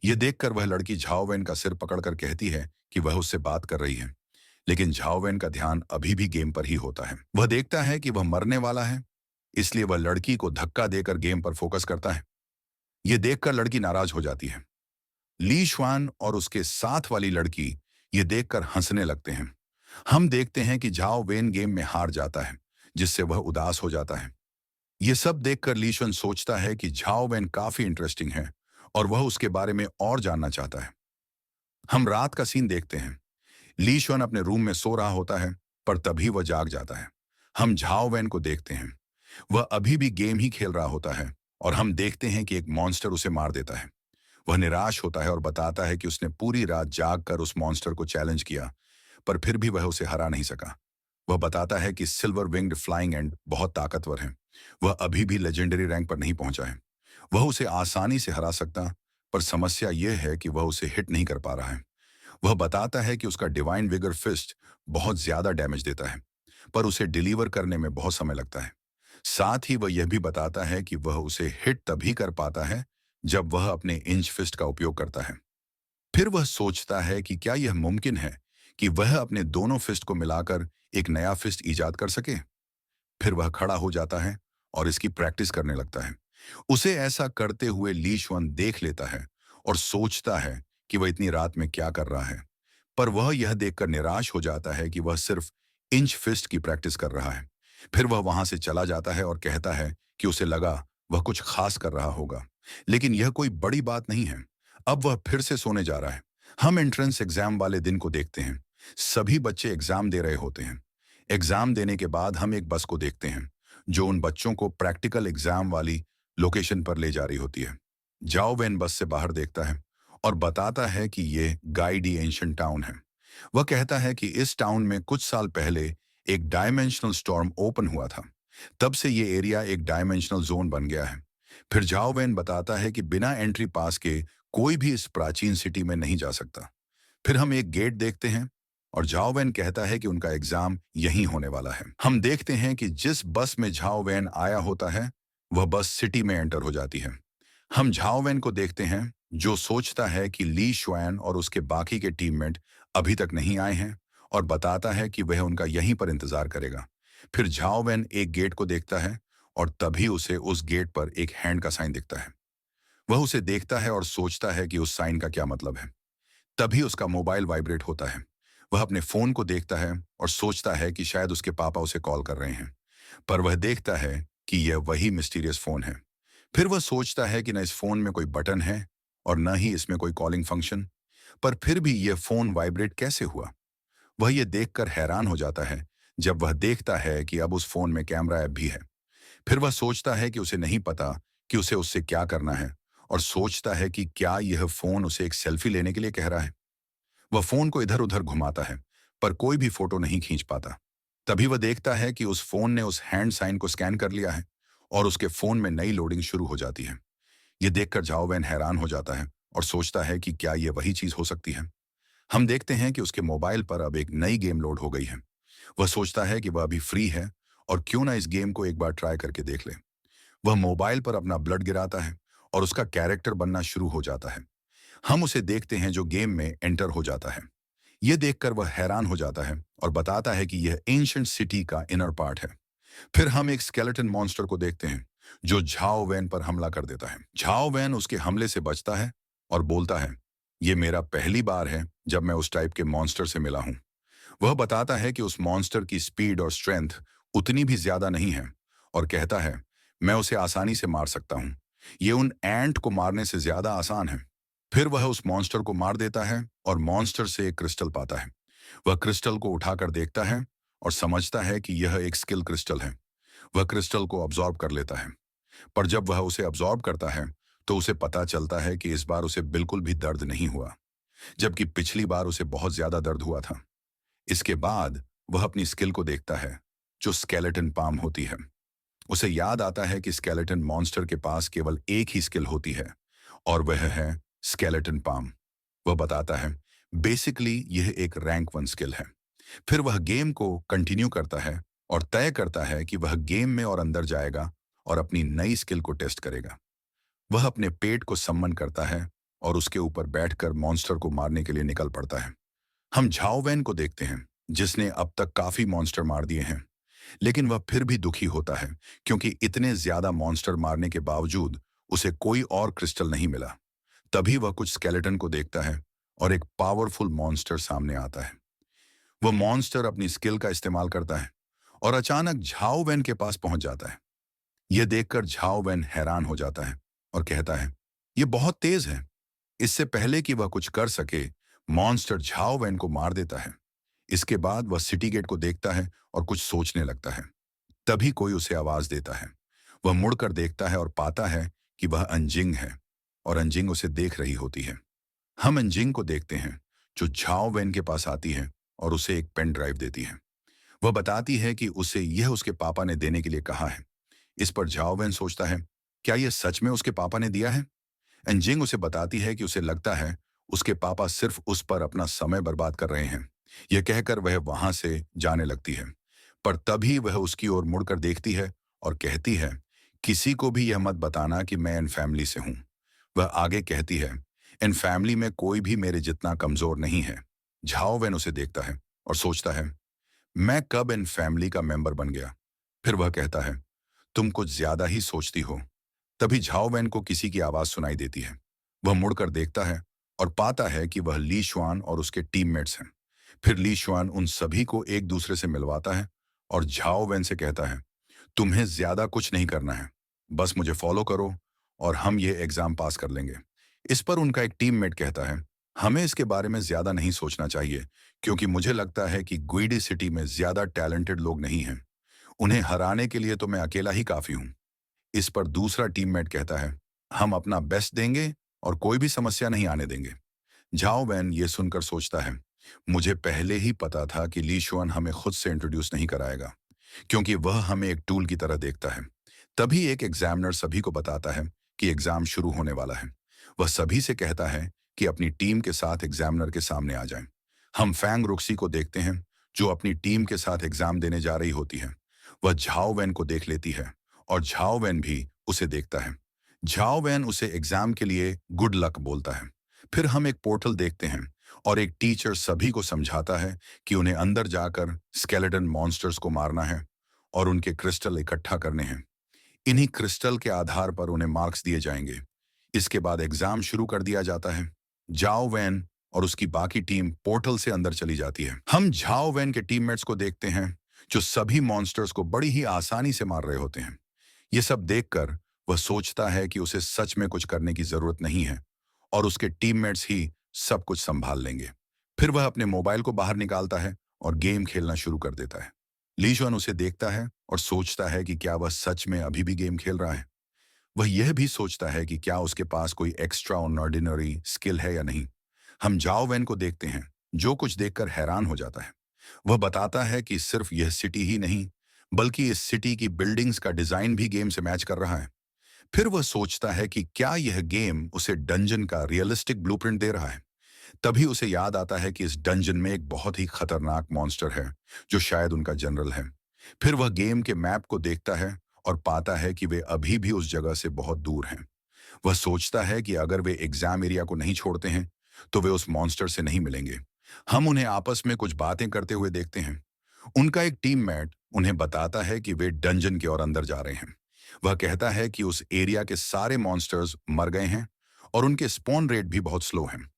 यह देखकर वह लड़की झाओ वैन का सिर पकड़कर कहती है कि वह उससे बात कर रही है, लेकिन झाओ वैन का ध्यान अभी भी गेम पर ही होता है। वह देखता है कि वह मरने वाला है, इसलिए वह लड़की को धक्का देकर गेम पर फोकस करता है। यह देखकर लड़की नाराज हो जाती है। ली शुआन और उसके साथ वाली लड़की ये देखकर हंसने लगते हैं। हम देखते हैं कि झाओ वेन गेम में हार जाता है, जिससे वह उदास हो जाता है। ये सब देखकर ली शुआन सोचता है कि झाओ वेन काफी इंटरेस्टिंग है और वह उसके बारे में और जानना चाहता है। हम रात का सीन देखते हैं। ली शुआन अपने रूम में सो रहा होता है, पर तभी वह जाग जाता है। हम झाओ वेन को देखते हैं। वह अभी भी गेम ही खेल रहा होता है और हम देखते हैं कि एक मॉन्स्टर उसे मार देता है। वह निराश होता है और बताता है कि उसने पूरी रात जाग कर उस मॉन्स्टर को चैलेंज किया, पर फिर भी वह उसे हरा नहीं सका। वह बताता है कि सिल्वर विंग्ड फ्लाइंग एंड बहुत ताकतवर है। वह अभी भी लेजेंडरी रैंक पर नहीं पहुंचा है। वह उसे आसानी से हरा सकता, पर समस्या यह है कि वह उसे हिट नहीं कर पा रहा है। वह बताता है कि उसका डिवाइन विगर फिस्ट बहुत ज्यादा डैमेज देता है, पर उसे डिलीवर करने में बहुत समय लगता है। साथ ही वह यह भी बताता है कि वह उसे हिट तभी कर पाता है जब वह अपने इंच फिस्ट का उपयोग करता है। फिर वह सोचता है कि क्या यह मुमकिन है कि वह अपने दोनों फिस्ट को मिलाकर एक नया फिस्ट इजाद कर सके। फिर वह खड़ा हो जाता है और इसकी प्रैक्टिस करने लगता है। उसे ऐसा करते हुए ली शुआन देख लेता है और सोचता है कि वह इतनी रात में क्या कर रहा है, पर वह यह देखकर निराश हो जाता है कि वह सिर्फ इंच फिस्ट की प्रैक्टिस कर रहा है। फिर वह वहां से चला जाता है और कहता है कि उसे लगा वह कुछ खास कर रहा होगा, लेकिन यह कोई बड़ी बात नहीं है। अब वह फिर से सोने जा रहा है। हम एंट्रेंस एग्जाम वाले दिन को देखते हैं। सभी बच्चे एग्जाम दे रहे होते हैं। एग्जाम देने के बाद हम एक बस को देखते हैं जो उन बच्चों को प्रैक्टिकल एग्जाम वाली लोकेशन पर ले जा रही होती है। जाओ वेन बस से बाहर देखता है और बताता है कि ये गाइडी एंशिएंट टाउन है। वह कहता है कि इस टाउन में कुछ साल पहले एक डायमेंशनल स्टॉर्म ओपन हुआ था। तब से ये एरिया एक डायमेंशनल जोन बन गया है। फिर जाओ वेन बताता है कि बिना एंट्री पास के कोई भी इस प्राचीन सिटी में नहीं जा सकता। फिर हम एक गेट देखते हैं और झाओ वैन कहता है कि उनका एग्जाम यहीं होने वाला है। हम देखते हैं कि जिस बस में झाओ वैन आया होता है वह बस सिटी में एंटर हो जाती है। हम झाओ वैन को देखते हैं जो सोचता है कि ली शुआन और उसके बाकी के टीममेट अभी तक नहीं आए हैं और बताता है कि वह उनका यहीं पर इंतजार करेगा। फिर झाओ वैन एक गेट को देखता है और तभी उसे उस गेट पर एक हैंड का साइन दिखता है। वह उसे देखता है और सोचता है कि उस साइन का क्या मतलब है। तभी उसका मोबाइल वाइब्रेट होता है। वह अपने फोन को देखता है और सोचता है कि शायद उसके पापा उसे कॉल कर रहे हैं, पर वह देखता है कि यह वही मिस्टीरियस फोन है। फिर वह सोचता है कि न इस फोन में कोई बटन है और न ही इसमें कोई कॉलिंग फंक्शन, पर फिर भी यह फोन वाइब्रेट कैसे हुआ। वह यह देखकर हैरान हो जाता है जब वह देखता है कि अब उस फोन में कैमरा ऐप भी है। फिर वह सोचता है कि उसे नहीं पता कि उसे उससे क्या करना है और सोचता है कि क्या यह फोन उसे एक सेल्फी लेने के लिए कह रहा है। वह फोन को इधर उधर घुमाता है, पर कोई भी फोटो नहीं खींच पाता। तभी वह देखता है कि उस फोन ने उस हैंड साइन को स्कैन कर लिया है और उसके फोन में नई लोडिंग शुरू हो जाती है। यह देखकर झाओ वैन हैरान हो जाता है और सोचता है कि क्या यह वही चीज हो सकती है। हम देखते हैं कि उसके मोबाइल पर अब एक नई गेम लोड हो गई है। वह सोचता है कि वह अभी फ्री है और क्यों ना इस गेम को एक बार ट्राई करके देख ले। वह मोबाइल पर अपना ब्लड गिराता है और उसका कैरेक्टर बनना शुरू हो जाता है। हम उसे देखते हैं जो गेम में एंटर हो जाता है। यह देखकर वह हैरान हो जाता है और बताता है कि यह एंशिएंट सिटी का इनर पार्ट है। फिर हम एक स्केलेटन मॉन्स्टर को देखते हैं जो झाओ वैन पर हमला कर देता है। झाओ वैन उसके हमले से बचता है और बोलता है, ये मेरा पहली बार है जब मैं उस टाइप के मॉन्स्टर से मिला हूं। वह बताता है कि उस मॉन्स्टर की स्पीड और स्ट्रेंथ उतनी भी ज्यादा नहीं है और कहता है, मैं उसे आसानी से मार सकता हूं। ये उन एंट को मारने से ज्यादा आसान है। फिर वह उस मॉन्स्टर को मार देता है और मॉन्स्टर से एक क्रिस्टल पाता है। वह क्रिस्टल को उठाकर देखता है और समझता है कि यह एक स्किल क्रिस्टल है। वह क्रिस्टल को अब्जॉर्ब कर लेता है, पर जब वह उसे अब्जॉर्ब करता है तो उसे पता चलता है कि इस बार उसे बिल्कुल भी दर्द नहीं हुआ, जबकि पिछली बार उसे बहुत ज्यादा दर्द हुआ था। इसके बाद वह अपनी स्किल को देखता है, जो स्केलेटन पाम होती है। उसे याद आता है कि स्केलेटन मॉन्स्टर के पास केवल एक ही स्किल होती है और वह है स्केलेटन पाम। वह बताता है, बेसिकली यह एक रैंक 1 स्किल है। फिर वह गेम को कंटिन्यू करता है और तय करता है कि वह गेम में और अंदर जाएगा और अपनी नई स्किल को टेस्ट करेगा। वह अपने पेट को सम्मन करता है और उसके ऊपर बैठकर मॉन्स्टर को मारने के लिए निकल पड़ता है। हम झाओ वैन को देखते हैं, जिसने अब तक काफी मॉन्स्टर मार दिए हैं, लेकिन वह फिर भी दुखी होता है क्योंकि इतने ज्यादा मॉन्स्टर मारने के बावजूद उसे कोई और क्रिस्टल नहीं मिला। तभी वह कुछ स्केलेटन को देखता है और एक पावरफुल मॉन्स्टर सामने आता है। वह मॉन्स्टर अपनी स्किल का इस्तेमाल करता है और अचानक झाओ वैन के पास पहुंच जाता है। यह देखकर झाओ वैन हैरान हो जाता है और कहता है, यह बहुत तेज है। इससे पहले कि वह कुछ कर सके, मॉन्स्टर झाओ वैन को मार देता है। इसके बाद वह सिटी गेट को देखता है और कुछ सोचने लगता है। तभी कोई उसे आवाज देता है। वह मुड़कर देखता है और पाता है कि वह अंजिंग है और अंजिंग उसे देख रही होती है। हम अंजिंग को देखते हैं, जो झाओ वैन के पास आती है और उसे एक पेन ड्राइव देती है। वह बताती है कि उसे यह उसके पापा ने देने के लिए कहा है। इस पर झाओ वैन सोचता है, क्या यह सच में उसके पापा ने दिया है? एंजिंग उसे बताती है कि उसे लगता है उसके पापा सिर्फ उस पर अपना समय बर्बाद कर रहे हैं। यह कहकर वह वहां से जाने लगती है, पर तभी वह उसकी ओर मुड़कर देखती है और कहती है, किसी को भी यह मत बताना कि मैं इन फैमिली से हूं। वह आगे कहती है, इन फैमिली में कोई भी मेरे जितना कमजोर नहीं है। झाओ वैन उसे देखता है और सोचता है, मैं कब इन फैमिली का मेंबर बन गया? फिर वह कहता है, तुम कुछ ज्यादा ही सोचती हो। तभी झाओ वैन को किसी की आवाज सुनाई देती है। वह मुड़कर देखता है और पाता है कि वह ली शुआन और उसके टीममेट्स हैं। फिर ली शुआन उन सभी को एक दूसरे से मिलवाता है और झाओ वैन से कहता है, तुम्हें ज्यादा कुछ नहीं करना है, बस मुझे फॉलो करो और हम ये एग्जाम पास कर लेंगे। इस पर उनका एक टीममेट कहता है, हमें इसके बारे में ज्यादा नहीं सोचना चाहिए, क्योंकि मुझे लगता है कि ग्वीडी सिटी में ज्यादा टैलेंटेड लोग नहीं हैं। उन्हें हराने के लिए तो मैं अकेला ही काफी हूं। इस पर दूसरा टीममेट कहता है, हम अपना बेस्ट देंगे और कोई भी समस्या नहीं आने देंगे। झाओ वैन ये सुनकर सोचता है, मुझे पहले ही पता था कि ली शुआन हमें खुद से इंट्रोड्यूस नहीं कराएगा, क्योंकि वह हमें एक टूल की तरह देखता है। तभी एक एग्जामिनर सभी को बताता है कि एग्जाम शुरू होने वाला है। वह सभी से कहता है कि अपनी टीम के साथ एग्जामिनर के सामने आ जाएं। हम फैंग रुक्सी को देखते हैं, जो अपनी टीम के साथ एग्जाम देने जा रही होती है। वह झाओ वैन को देख लेती है और झाओ वैन भी उसे देखता है। झाओ वैन उसे एग्जाम के लिए गुड लक बोलता है। फिर हम एक पोर्टल देखते हैं और एक टीचर सभी को समझाता है कि उन्हें अंदर जाकर स्केलेटन मॉन्स्टर्स को मारना है और उनके क्रिस्टल इकट्ठा करने हैं। इन्हीं क्रिस्टल के आधार पर उन्हें मार्क्स दिए जाएंगे। इसके बाद एग्जाम शुरू कर दिया जाता है। झाओ वैन और उसकी बाकी टीम पोर्टल से अंदर चली जाती है। हम झाओ वैन के टीममेट्स को देखते हैं, जो सभी मॉन्स्टर्स को बड़ी ही आसानी से मार रहे होते हैं। ये सब देखकर वह सोचता है कि उसे सच में कुछ करने की जरूरत नहीं है और उसके टीममेट्स ही सब कुछ संभाल लेंगे। फिर वह अपने मोबाइल को बाहर निकालता है और गेम खेलना शुरू कर देता है। ली शुआन उसे देखता है और सोचता है कि क्या वह सच में अभी भी गेम खेल रहा है। वह यह भी सोचता है कि क्या उसके पास कोई एक्स्ट्रा ऑर्डिनरी स्किल है या नहीं। हम जाओ वैन को देखते हैं, जो कुछ देखकर हैरान हो जाता है। वह बताता है कि सिर्फ यह सिटी ही नहीं, बल्कि इस सिटी की बिल्डिंग्स का डिजाइन भी गेम से मैच कर रहा है। फिर वह सोचता है कि क्या यह गेम उसे डंजन का रियलिस्टिक ब्लूप्रिंट दे रहा है। तभी उसे याद आता है कि इस डंजन में एक बहुत ही खतरनाक मॉन्स्टर है, जो शायद उनका जनरल है। फिर वह गेम के मैप को देखता है और पाता है कि वे अभी भी उस जगह से बहुत दूर हैं। वह सोचता है कि अगर वे एग्जाम एरिया को नहीं छोड़ते हैं, तो वे उस मॉन्स्टर से नहीं मिलेंगे। हम उन्हें आपस में कुछ बातें करते हुए देखते हैं। उनका एक टीममेट उन्हें बताता है कि वे डंजन की ओर अंदर जा रहे हैं। वह कहता है कि उस एरिया के सारे मॉन्स्टर्स मर गए हैं और उनके स्पॉन रेट भी बहुत स्लो हैं।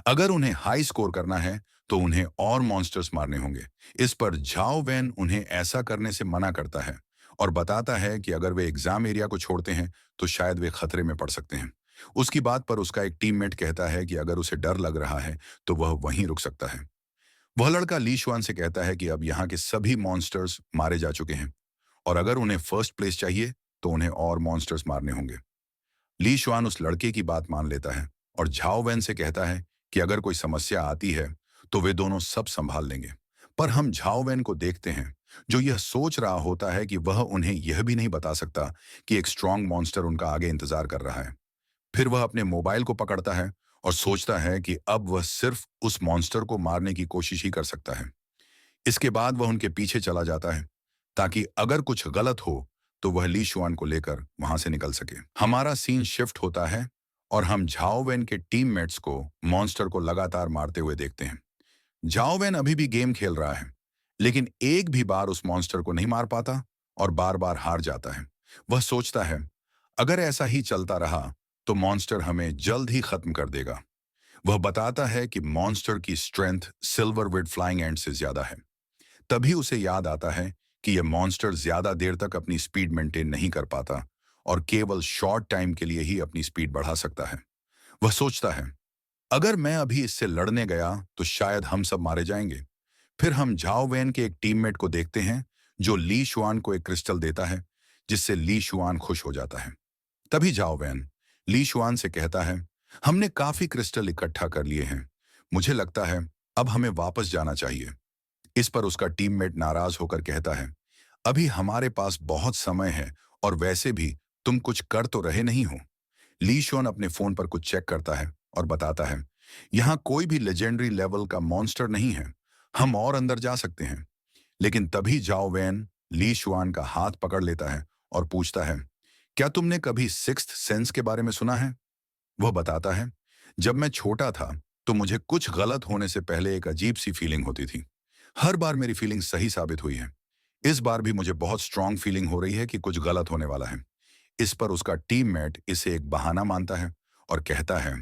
अगर उन्हें हाई स्कोर करना है तो उन्हें और मॉन्स्टर्स मारने होंगे। इस पर झाओ वैन उन्हें ऐसा करने से मना करता है और बताता है कि अगर वे एग्जाम एरिया को छोड़ते हैं तो शायद वे खतरे में पड़ सकते हैं। उसकी बात पर उसका एक टीममेट कहता है कि अगर उसे डर लग रहा है तो वह वहीं रुक सकता है। वह लड़का ली शुआन से कहता है कि अब यहाँ के सभी मॉन्स्टर्स मारे जा चुके हैं और अगर उन्हें फर्स्ट प्लेस चाहिए तो उन्हें और मॉन्स्टर्स मारने होंगे। ली शुआन उस लड़के की बात मान लेता है और झाओ वैन से कहता है कि अगर कोई समस्या आती है तो वे दोनों सब संभाल लेंगे। पर हम झाओ वैन को देखते हैं जो यह सोच रहा होता है कि वह उन्हें यह भी नहीं बता सकता कि एक स्ट्रांग मॉन्स्टर उनका आगे इंतजार कर रहा है। फिर वह अपने मोबाइल को पकड़ता है और सोचता है कि अब वह सिर्फ उस मॉन्स्टर को मारने की कोशिश ही कर सकता है। इसके बाद वह उनके पीछे चला जाता है ताकि अगर कुछ गलत हो तो वह ली शुआन को लेकर वहां से निकल सके। हमारा सीन शिफ्ट होता है और हम झाओ वैन के टीममेट्स को मॉन्स्टर को लगातार मारते हुए देखते हैं। झाओ वैन अभी भी गेम खेल रहा है लेकिन एक भी बार उस मॉन्स्टर को नहीं मार पाता और बार बार हार जाता है। वह सोचता है अगर ऐसा ही चलता रहा तो मॉन्स्टर हमें जल्द ही खत्म कर देगा। वह बताता है कि मॉन्स्टर की strength silver with flying end से ज्यादा है। तभी उसे याद आता है कि यह मॉन्स्टर ज्यादा देर तक अपनी स्पीड मेंटेन नहीं कर पाता और केवल शॉर्ट टाइम के लिए ही अपनी स्पीड बढ़ा सकता है। वह सोचता है अगर मैं अभी इससे लड़ने गया तो शायद हम सब मारे जाएंगे। फिर हम झाओ वैन के एक टीममेट को देखते हैं जो ली शुआन को एक क्रिस्टल देता है जिससे ली शुआन खुश हो जाता है। तभी झाओ वैन ली शुआन से कहता है हमने काफी क्रिस्टल इकट्ठा कर लिए हैं, मुझे लगता है अब हमें वापस जाना चाहिए। इस पर उसका टीममेट नाराज होकर कहता है अभी हमारे पास बहुत समय है और वैसे भी तुम कुछ कर तो रहे नहीं हो। ली शुआन अपने फोन पर कुछ चेक करता है और बताता है यहाँ कोई भी लेजेंडरी लेवल का मॉन्स्टर नहीं है, हम और अंदर जा सकते हैं। लेकिन तभी जाओ वैन ली शुआन का हाथ पकड़ लेता है और पूछता है क्या तुमने कभी सिक्स्थ सेंस के बारे में सुना है? वह बताता है जब मैं छोटा था तो मुझे कुछ गलत होने से पहले एक अजीब सी फीलिंग होती थी। हर बार मेरी फीलिंग सही साबित हुई है। इस बार भी मुझे बहुत स्ट्रांग फीलिंग हो रही है कि कुछ गलत होने वाला है। इस पर उसका टीममेट इसे एक बहाना मानता है और कहता है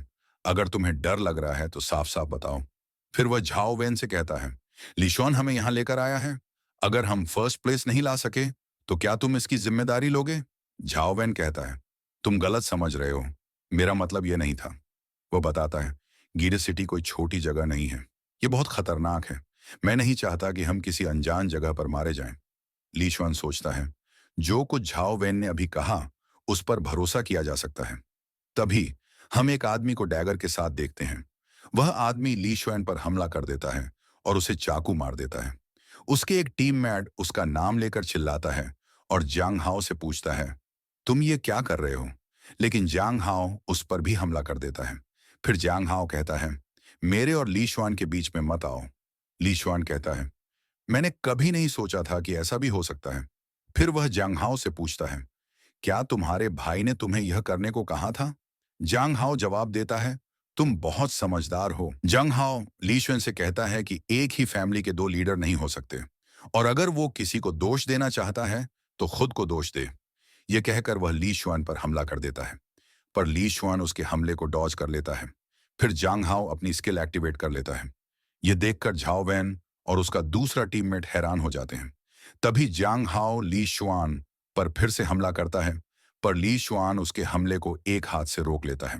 अगर तुम्हें डर लग रहा है तो साफ साफ बताओ। फिर वह झाओ वैन से कहता है लिशॉन हमें यहाँ लेकर आया है, अगर हम फर्स्ट प्लेस नहीं ला सके तो क्या तुम इसकी जिम्मेदारी लोगे? झाओ वैन कहता है तुम गलत समझ रहे हो, मेरा मतलब यह नहीं था। वो बताता है गीर सिटी कोई छोटी जगह नहीं है, ये बहुत खतरनाक है, मैं नहीं चाहता कि हम किसी अनजान जगह पर मारे जाएं। ली शुआन सोचता है जो कुछ झाओ वैन ने अभी कहा उस पर भरोसा किया जा सकता है। तभी हम एक आदमी को डैगर के साथ देखते हैं। वह आदमी ली शुआन पर हमला कर देता है और उसे चाकू मार देता है। उसके एक टीममेट उसका नाम लेकर चिल्लाता है और जांग हाओ से पूछता है तुम ये क्या कर रहे हो? लेकिन जांग हाओ उस पर भी हमला कर देता है। फिर जांग हाओ कहता है मेरे और ली शुआन के बीच में मत आओ। ली शुआन कहता है मैंने कभी नहीं सोचा था कि ऐसा भी हो सकता है। फिर वह जांग हाओ से पूछता है क्या तुम्हारे भाई ने तुम्हें यह करने को कहा था? जांग हाओ जवाब देता है तुम बहुत समझदार हो। जांग हाओ ली शुआन से कहता है कि एक ही फैमिली के दो लीडर नहीं हो सकते और अगर वो किसी को दोष देना चाहता है तो खुद को दोष दे। यह कहकर वह ली शुआन पर हमला कर देता है पर ली शुआन उसके हमले को डॉज कर लेता है। फिर जांग हाओ अपनी स्किल एक्टिवेट कर लेता है। यह देखकर झाओ वैन और उसका दूसरा टीममेट हैरान हो जाते हैं। तभी जांग हाओ ली शुआन पर फिर से हमला करता है पर ली शुआन उसके हमले को एक हाथ से रोक लेता है।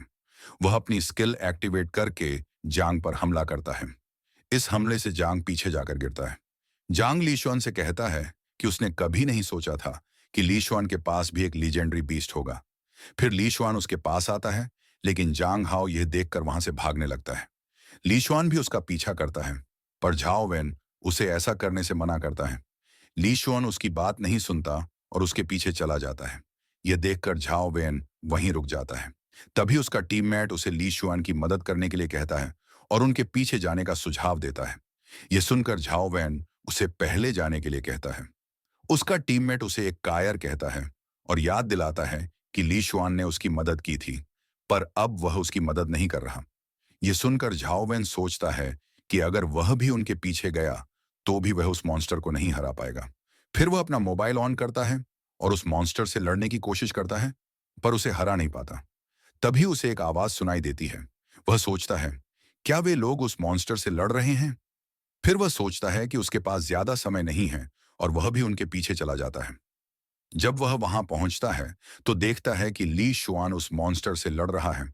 वह अपनी स्किल एक्टिवेट करके जांग पर हमला करता है। इस हमले से जांग पीछे जाकर गिरता है। जांग ली शुआन से कहता है कि उसने कभी नहीं सोचा था कि ली शुआन के पास भी एक लीजेंडरी बीस्ट होगा। फिर ली शुआन उसके पास आता है लेकिन जांग हाओ यह देखकर वहां से भागने लगता है। ली शुआन भी उसका पीछा करता है पर झाओ वैन उसे ऐसा करने से मना करता है। ली शुआन उसकी बात नहीं सुनता और उसके पीछे चला जाता है। यह देखकर झाओ वैन वहीं रुक जाता है। तभी उसका टीममेट उसे ली शुआन की मदद करने के लिए कहता है और उनके पीछे जाने का सुझाव देता है। यह सुनकर झाओ वैन उसे पहले जाने के लिए कहता है। उसका टीममेट उसे एक कायर कहता है और याद दिलाता है कि ली शुआन ने उसकी मदद की थी पर अब वह उसकी मदद नहीं कर रहा। यह सुनकर झाओ वैन सोचता है कि अगर वह भी उनके पीछे गया तो भी वह उस मॉन्स्टर को नहीं हरा पाएगा। फिर वह अपना मोबाइल ऑन करता है और उस मॉन्स्टर से लड़ने की कोशिश करता है, पर उसे हरा नहीं पाता। तभी उसे एक आवाज सुनाई देती है। वह सोचता है, क्या वे लोग उस मॉन्स्टर से लड़ रहे हैं? फिर वह सोचता है कि उसके पास ज्यादा समय नहीं है और वह भी उनके पीछे चला जाता है। जब वह वहां पहुंचता है, तो देखता है कि ली शुआन उस मॉन्स्टर से लड़ रहा है।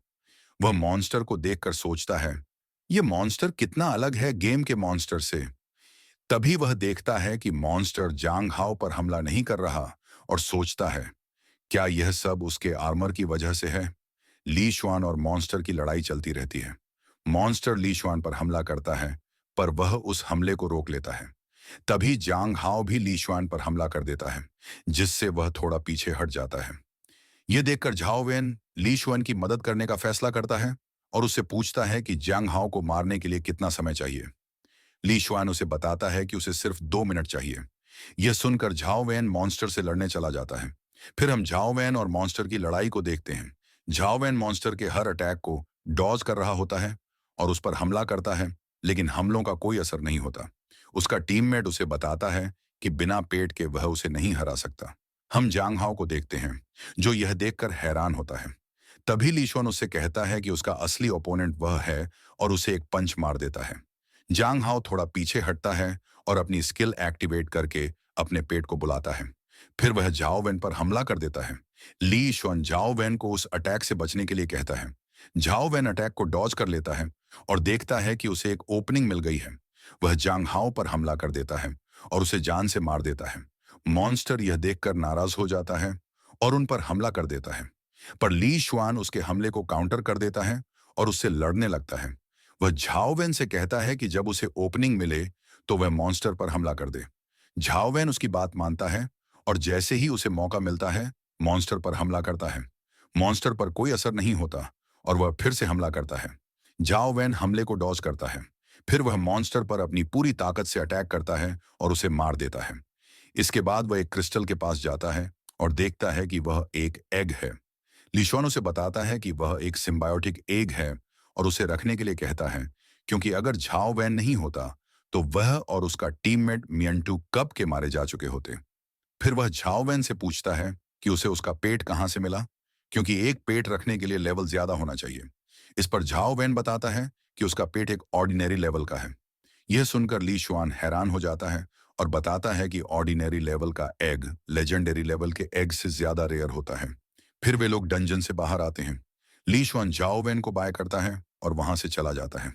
वह मॉन्स्टर को देखकर सोचता है, यह मॉन्स्टर कितना अलग है गेम के मॉन्स्टर से। तभी वह देखता है कि मॉन्स्टर जांग हाओ पर हमला नहीं कर रहा और सोचता है, क्या यह सब उसके आर्मर की वजह से है? ली शुआन और मॉन्स्टर की लड़ाई चलती रहती है। मॉन्स्टर ली शुआन पर हमला करता है, पर वह उस हमले को रोक लेता है। तभी जांग हाओ भी ली शुआन पर हमला कर देता है, जिससे वह थोड़ा पीछे हट जाता है। यह देखकर झाओ वेन ली शुआन की मदद करने का फैसला करता है और उससे पूछता है कि जांग हाओ को मारने के लिए कितना समय चाहिए। ली शुआन उसे बताता है कि उसे सिर्फ 2 मिनट चाहिए। यह सुनकर झाओ वैन मॉन्स्टर से लड़ने चला जाता है। फिर हम झाओ वैन और मॉन्स्टर की लड़ाई को देखते हैं। झाओ वैन मॉन्स्टर के हर अटैक को डॉज कर रहा होता है और उस पर हमला करता है, लेकिन हमलों का कोई असर नहीं होता। उसका टीममेट उसे बताता है कि बिना पेट के वह उसे नहीं हरा सकता। हम जांग हाओ को देखते हैं, जो यह देखकर हैरान होता है। तभी लीशोन उससे कहता है कि उसका असली ओपोनेंट वह है और उसे एक पंच मार देता है। जांग हाओ थोड़ा पीछे हटता है और अपनी स्किल एक्टिवेट करके अपने पेट को बुलाता है। फिर वह जाओ वैन पर हमला कर देता है। ली शुआन जाओ वैन को उस अटैक से बचने के लिए कहता है। जाओ वैन अटैक को डॉज कर लेता है और देखता है कि उसे एक ओपनिंग मिल गई है। वह जांग हाओ पर हमला कर देता है और उसे जान से मार देता है। मॉन्स्टर यह देखकर नाराज हो जाता है और उन पर हमला कर देता है, पर ली शुआन उसके हमले को काउंटर कर देता है और उससे लड़ने लगता है। वह झाओ वैन से कहता है कि जब उसे ओपनिंग मिले तो वह मॉन्स्टर पर हमला कर दे। झाओ वैन उसकी बात मानता है और जैसे ही उसे मौका मिलता है, मॉन्स्टर पर हमला करता है। मॉन्स्टर पर कोई असर नहीं होता और वह फिर से हमला करता है। झाओ वैन हमले को डॉज करता है। फिर वह मॉन्स्टर पर अपनी पूरी ताकत से अटैक करता है और उसे मार देता है। इसके बाद वह एक क्रिस्टल के पास जाता है और देखता है कि वह एक एग है। लिशोन उसे बताता है कि वह एक सिम्बायोटिक एग है और उसे रखने के लिए कहता है, क्योंकि अगर झाओ वैन नहीं होता तो वह और उसका टीममेट मियंटू कब के मारे जा चुके होते। फिर वह झाओ वैन से पूछता है कि उसे उसका पेट कहाँ से मिला, क्योंकि एक पेट रखने के लिए लेवल ज्यादा होना चाहिए। इस पर झाओ वैन बताता है कि उसका पेट एक ऑर्डिनरी लेवल का है। यह सुनकर ली शुआन हैरान हो जाता है और बताता है कि ऑर्डिनरी लेवल का एग लेजेंडरी लेवल के एग से ज्यादा रेयर होता है। फिर वे लोग डंजन से बाहर आते हैं। ली शुआन झाओ वैन को बाय करता है और वहां से चला जाता है।